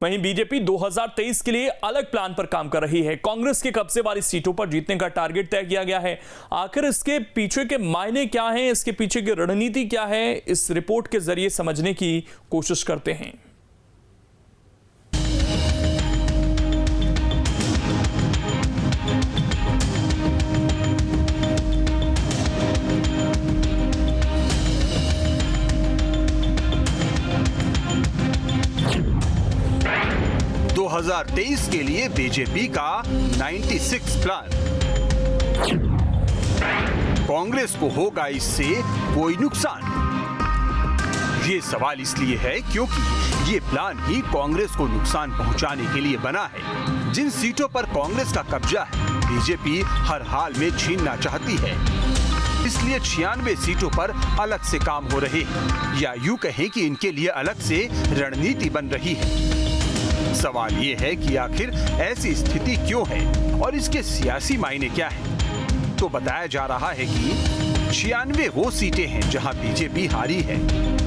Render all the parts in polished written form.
वहीं बीजेपी 2023 के लिए अलग प्लान पर काम कर रही है। कांग्रेस के कब्जे वाली सीटों पर जीतने का टारगेट तय किया गया है। आखिर इसके पीछे के मायने क्या हैं, इसके पीछे की रणनीति क्या है, इस रिपोर्ट के जरिए समझने की कोशिश करते हैं। दो 2023 के लिए बीजेपी का 96 प्लान। कांग्रेस को होगा इससे कोई नुकसान? ये सवाल इसलिए है क्योंकि ये प्लान ही कांग्रेस को नुकसान पहुंचाने के लिए बना है। जिन सीटों पर कांग्रेस का कब्जा है, बीजेपी हर हाल में छीनना चाहती है। इसलिए 96 सीटों पर अलग से काम हो रहे हैं, या यूं कहें कि इनके लिए अलग से रणनीति बन रही है। सवाल ये है कि आखिर ऐसी स्थिति क्यों है और इसके सियासी मायने क्या है। तो बताया जा रहा है कि 96 वो सीटें हैं जहां बीजेपी हारी है,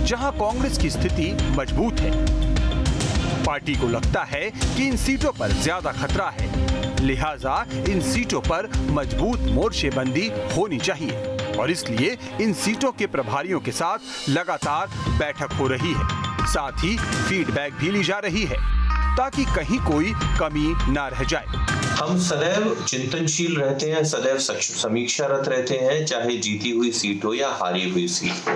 जहां कांग्रेस की स्थिति मजबूत है। पार्टी को लगता है कि इन सीटों पर ज्यादा खतरा है, लिहाजा इन सीटों पर मजबूत मोर्चेबंदी होनी चाहिए और इसलिए इन सीटों के प्रभारियों के साथ लगातार बैठक हो रही है। साथ ही फीडबैक भी ली जा रही है ताकि कहीं कोई कमी ना रह जाए। हम सदैव चिंतनशील रहते हैं, सदैव समीक्षारत रहते हैं, चाहे जीती हुई सीट हो या हारी हुई सीट हो।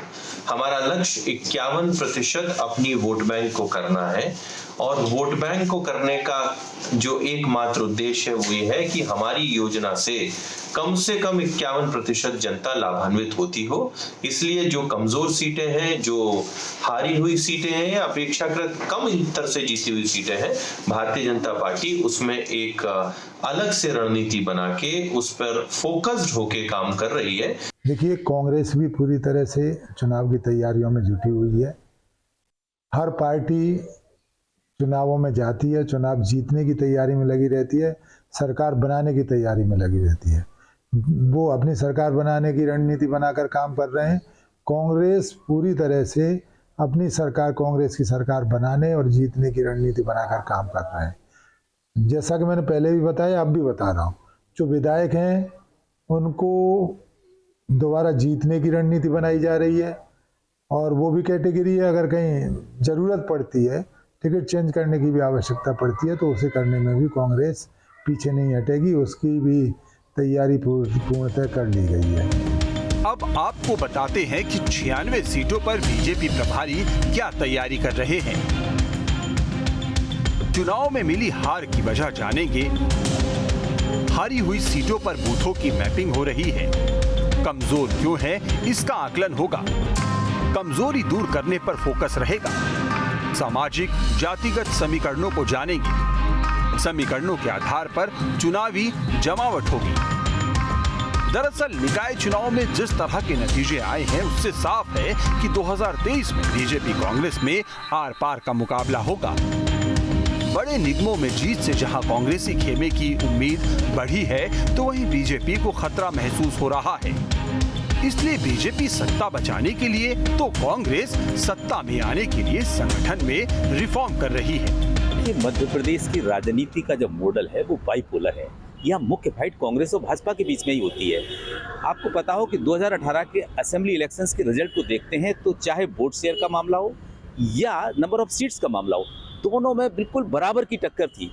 हमारा लक्ष्य 51% अपनी वोट बैंक को करना है और वोट बैंक को करने का जो एकमात्र उद्देश्य है वो ये है कि हमारी योजना से कम 51% जनता लाभान्वित होती हो। इसलिए जो कमजोर सीटें हैं, जो हारी हुई सीटें हैं या अपेक्षाकृत कम अंतर से जीती हुई सीटें हैं, भारतीय जनता पार्टी उसमें एक अलग से रणनीति बना के उस पर फोकस्ड होके काम कर रही है। देखिए, कांग्रेस भी पूरी तरह से चुनाव की तैयारियों में जुटी हुई है। हर पार्टी चुनावों में जाती है, चुनाव जीतने की तैयारी में लगी रहती है, सरकार बनाने की तैयारी में लगी रहती है। वो अपनी सरकार बनाने की रणनीति बनाकर काम कर रहे हैं। कांग्रेस पूरी तरह से अपनी सरकार, कांग्रेस की सरकार बनाने और जीतने की रणनीति बनाकर काम कर रहे हैं। जैसा कि मैंने पहले भी बताया, अब भी बता रहा हूँ, जो विधायक हैं उनको दोबारा जीतने की रणनीति बनाई जा रही है और वो भी कैटेगरी है, अगर कहीं ज़रूरत पड़ती है, टिकट चेंज करने की भी आवश्यकता पड़ती है तो उसे करने में भी कांग्रेस पीछे नहीं हटेगी। उसकी भी तैयारी पूर्णतः कर ली गई है। अब आपको बताते हैं कि 96 सीटों पर बीजेपी प्रभारी क्या तैयारी कर रहे हैं। चुनाव में मिली हार की वजह जानेंगे। हारी हुई सीटों पर बूथों की मैपिंग हो रही है। कमजोर क्यों है, इसका आकलन होगा। कमजोरी दूर करने पर फोकस रहेगा। सामाजिक जातिगत समीकरणों को जानेंगे। समीकरणों के आधार पर चुनावी जमावट होगी। दरअसल निकाय चुनाव में जिस तरह के नतीजे आए हैं उससे साफ है कि 2023 में बीजेपी कांग्रेस में आर पार का मुकाबला होगा। बड़े निगमों में जीत से जहां कांग्रेसी खेमे की उम्मीद बढ़ी है तो वहीं बीजेपी को खतरा महसूस हो रहा है। इसलिए बीजेपी सत्ता बचाने के लिए तो कांग्रेस सत्ता में आने के लिए संगठन में रिफॉर्म कर रही है। मध्य प्रदेश की राजनीति का जो मॉडल है वो बाइपोलर है। यह मुख्य फाइट कांग्रेस और भाजपा के बीच में ही होती है। आपको पता हो कि 2018 के असेंबली इलेक्शंस के रिजल्ट को देखते हैं तो चाहे वोट शेयर का मामला हो या नंबर ऑफ सीट्स का मामला हो, दोनों में बिल्कुल बराबर की टक्कर थी,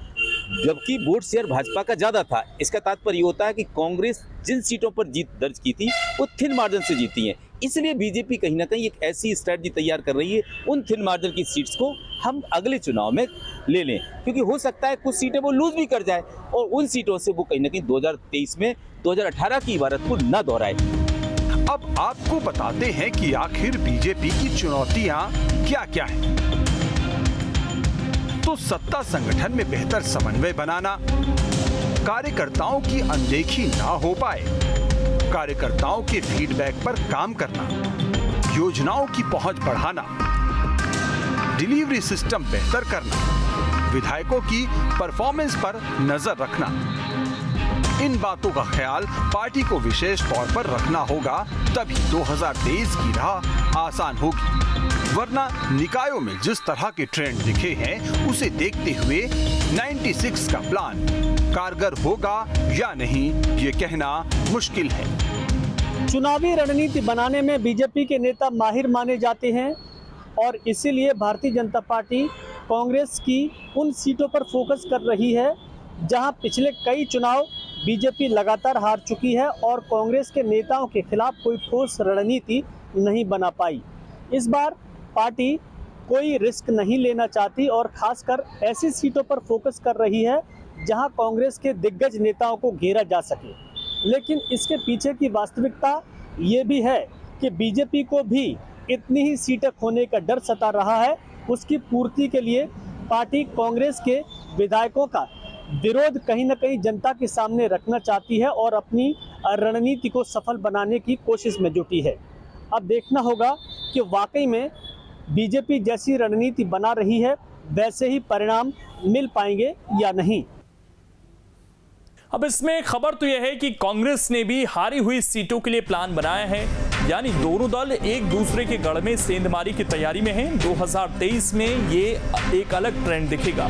जबकि वोट शेयर भाजपा का ज्यादा था। इसका तात्पर्य होता है कि कांग्रेस जिन सीटों पर जीत दर्ज की थी वो थिन मार्जिन से जीती हैं। इसलिए बीजेपी कहीं ना कहीं एक ऐसी स्ट्रेटजी तैयार कर रही है, उन थिन मार्जिन की सीट्स को हम अगले चुनाव में ले लें, क्योंकि हो सकता है कुछ सीटें वो लूज भी कर जाए और उन सीटों से वो कहीं ना कहीं 2023 में 2018 की इबारत को न दोहराए। अब आपको बताते हैं कि आखिर बीजेपी की चुनौतियां क्या क्या है। तो सत्ता संगठन में बेहतर समन्वय बनाना, कार्यकर्ताओं की अनदेखी ना हो पाए, कार्यकर्ताओं के फीडबैक पर काम करना, योजनाओं की पहुंच बढ़ाना, डिलीवरी सिस्टम बेहतर करना, विधायकों की परफॉर्मेंस पर नजर रखना। इन बातों का ख्याल पार्टी को विशेष तौर पर रखना होगा, तभी 2023 की राह आसान होगी। वरना निकायों में जिस तरह के ट्रेंड दिखे हैं उसे देखते हुए 96 का प्लान कारगर होगा या नहीं ये कहना मुश्किल है। चुनावी रणनीति बनाने में बीजेपी के नेता माहिर माने जाते हैं और इसीलिए भारतीय जनता पार्टी कांग्रेस की उन सीटों पर फोकस कर रही है जहां पिछले कई चुनाव बीजेपी लगातार हार चुकी है और कांग्रेस के नेताओं के खिलाफ कोई ठोस रणनीति नहीं बना पाई। इस बार पार्टी कोई रिस्क नहीं लेना चाहती और खासकर ऐसी सीटों पर फोकस कर रही है जहां कांग्रेस के दिग्गज नेताओं को घेरा जा सके। लेकिन इसके पीछे की वास्तविकता ये भी है कि बीजेपी को भी इतनी ही सीटें खोने का डर सता रहा है। उसकी पूर्ति के लिए पार्टी कांग्रेस के विधायकों का विरोध कहीं न कहीं जनता के सामने रखना चाहती है और अपनी रणनीति को सफल बनाने की कोशिश में जुटी है। अब देखना होगा कि वाकई में बीजेपी जैसी रणनीति बना रही है वैसे ही परिणाम मिल पाएंगे या नहीं। अब इसमें खबर तो यह है कि कांग्रेस ने भी हारी हुई सीटों के लिए प्लान बनाया है, यानी दोनों दल एक दूसरे के गढ़ में सेंधमारी की तैयारी में हैं। 2023 में ये एक अलग ट्रेंड दिखेगा।